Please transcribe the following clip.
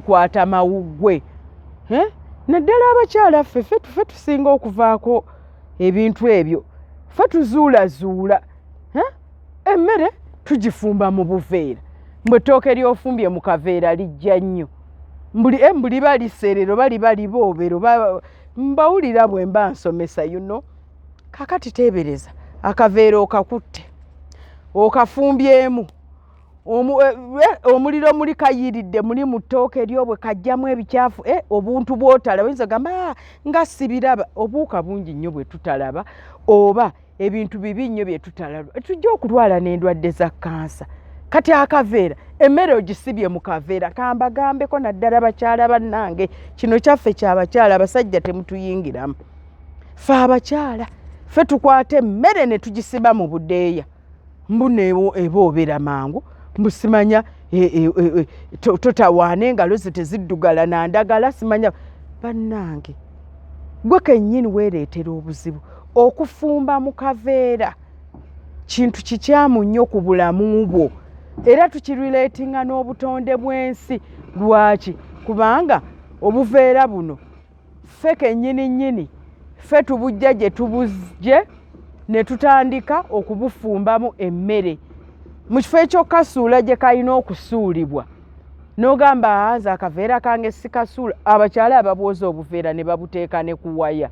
tukwata mawuggwe naddala abakyala ffe tusinga okuvaako ebintu ebyo ffe tuzuulazuula emmere tugifumba mu buveera mbwe ttooke lyofumbye mu kaveera lijja nnyo mbuli baliserero bali boobero mbawulira bwe mba nsomesa kakati teebereza akaveera okakutte okafumbyemu omuliro muli kayiridde muli mu ttooke lyo bwe kajjamu ebikyafu obuntu bw'otalaba oyinza gamba nga sibiraba obuuka bungi nnyo bwe tutalaba oba ebintu bibi nnyo bye tutalaba tujja okulwala n'endwadde za kansa kati akaveera emmere ogisibye mu kaveera kambagambeko naddala bakyala bannange kino kyaffe ky'abakyala abasajja temutuyingiramu ffe abakyala ffe tukwata emmere ne tugisiba mu budeeya mbuneewo eboobera mangu mbusimanya totawaana engalo ze teziddugala nandagala simanya bannange gwe kennyini weereetera obuzibu okufumba mu kaveera kintu kikyamu nnyo ku bulamu bwo era tukirileetinga n'obutonde bw'ensi lwaki kubanga obuveera buno ffe kennyini ffe tubujja gye tubujje ne tutandika okubufumbamu emmere mu kifo ekyokukasuula gye kalina okusuulibwa n'ogamba nze akaveera kange sikasuula abakyala ababwoza obuveera ne babuteeka ne ku waya